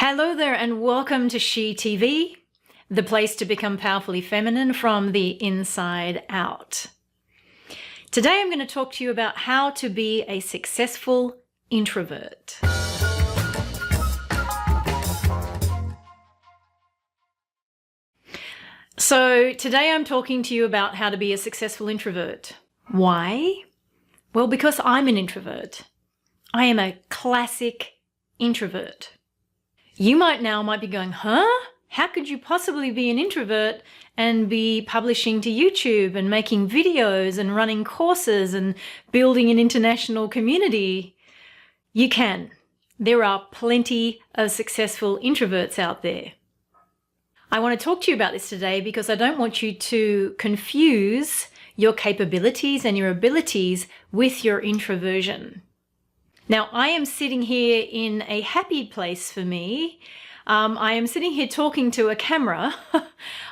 Hello there and welcome to She TV, the place to become powerfully feminine from the inside out. Today I'm going to talk to you about how to be a successful introvert. So today I'm talking to you about how to be a successful introvert. Why? Well, because I'm an introvert. I am a classic introvert. You might be going, huh? How could you possibly be an introvert and be publishing to YouTube and making videos and running courses and building an international community? You can. There are plenty of successful introverts out there. I want to talk to you about this today because I don't want you to confuse your capabilities and your abilities with your introversion. Now, I am sitting here in a happy place for me. I am sitting here talking to a camera.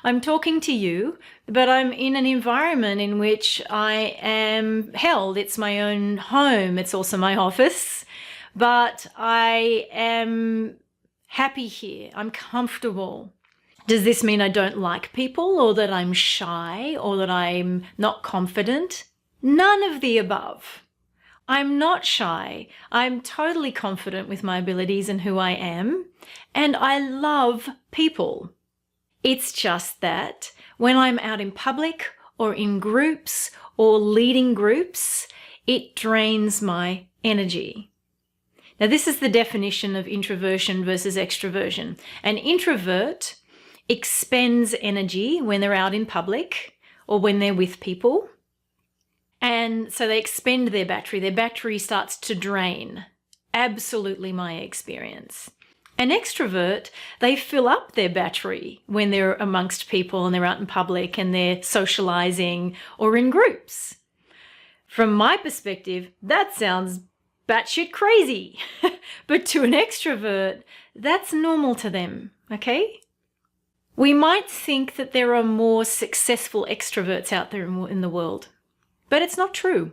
I'm talking to you, but I'm in an environment in which I am held. It's my own home. It's also my office, but I am happy here. I'm comfortable. Does this mean I don't like people or that I'm shy or that I'm not confident? None of the above. I'm not shy. I'm totally confident with my abilities and who I am, and I love people. It's just that when I'm out in public or in groups or leading groups, it drains my energy. Now, this is the definition of introversion versus extroversion. An introvert expends energy when they're out in public or when they're with people. And so they expend their battery starts to drain. Absolutely my experience. An extrovert, they fill up their battery when they're amongst people and they're out in public and they're socializing or in groups. From my perspective, that sounds batshit crazy. But to an extrovert, that's normal to them, okay? We might think that there are more successful extroverts out there in the world. But it's not true.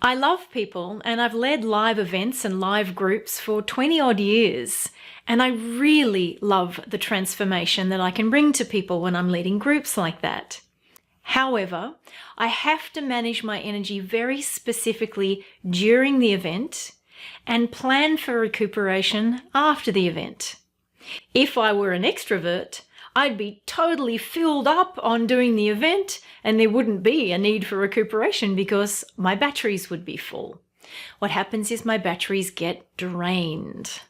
I love people and I've led live events and live groups for 20 odd years. And I really love the transformation that I can bring to people when I'm leading groups like that. However, I have to manage my energy very specifically during the event and plan for recuperation after the event. If I were an extrovert, I'd be totally filled up on doing the event and there wouldn't be a need for recuperation because my batteries would be full. What happens is my batteries get drained.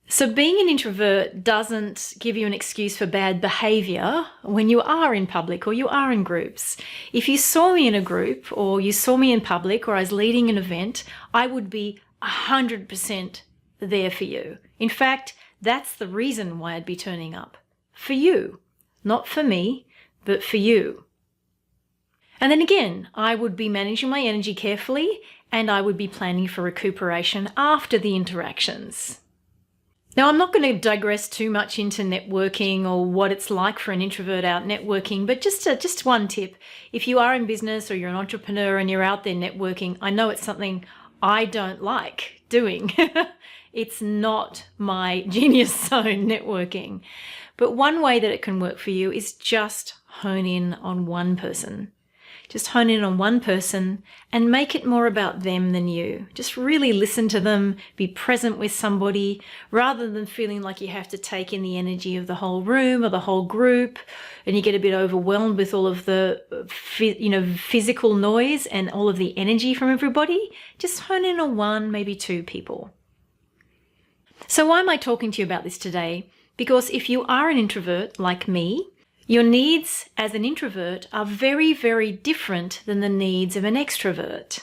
So being an introvert doesn't give you an excuse for bad behavior when you are in public or you are in groups. If you saw me in a group or you saw me in public or I was leading an event, I would be 100% there for you. In fact, that's the reason why I'd be turning up. For you, not for me, but for you. And then again, I would be managing my energy carefully and I would be planning for recuperation after the interactions. Now, I'm not going to digress too much into networking or what it's like for an introvert out networking, but just one tip. If you are in business or you're an entrepreneur and you're out there networking, I know it's something I don't like doing. It's not my genius zone, networking. But one way that it can work for you is just hone in on one person. Just hone in on one person and make it more about them than you. Just really listen to them, be present with somebody, rather than feeling like you have to take in the energy of the whole room or the whole group, and you get a bit overwhelmed with all of the physical noise and all of the energy from everybody. Just hone in on one, maybe two people. So why am I talking to you about this today? Because if you are an introvert like me, your needs as an introvert are very, very different than the needs of an extrovert.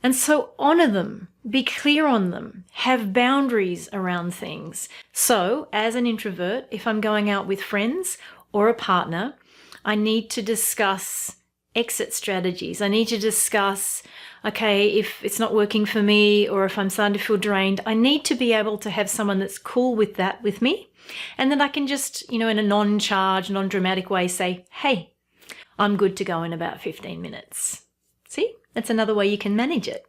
And so honor them, be clear on them, have boundaries around things. So as an introvert, if I'm going out with friends or a partner, I need to discuss exit strategies. I need to discuss, okay, if it's not working for me or if I'm starting to feel drained, I need to be able to have someone that's cool with that with me. And then I can just, in a non-charged, non-dramatic way say, hey, I'm good to go in about 15 minutes. See, that's another way you can manage it.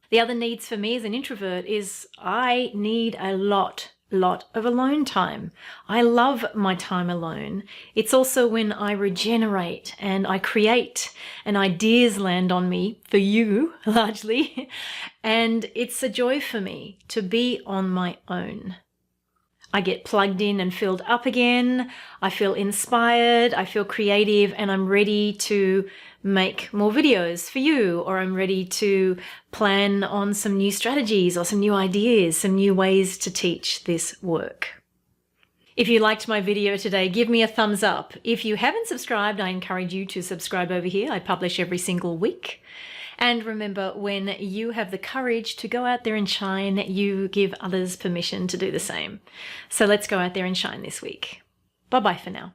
The other needs for me as an introvert is I need a lot lot of alone time. I love my time alone. It's also when I regenerate and I create and ideas land on me, for you largely, and it's a joy for me to be on my own. I get plugged in and filled up again. I feel inspired, I feel creative, and I'm ready to make more videos for you, or I'm ready to plan on some new strategies or some new ideas, some new ways to teach this work. If you liked my video today, give me a thumbs up. If you haven't subscribed, I encourage you to subscribe over here. I publish every single week. And remember, when you have the courage to go out there and shine, you give others permission to do the same. So let's go out there and shine this week. Bye-bye for now.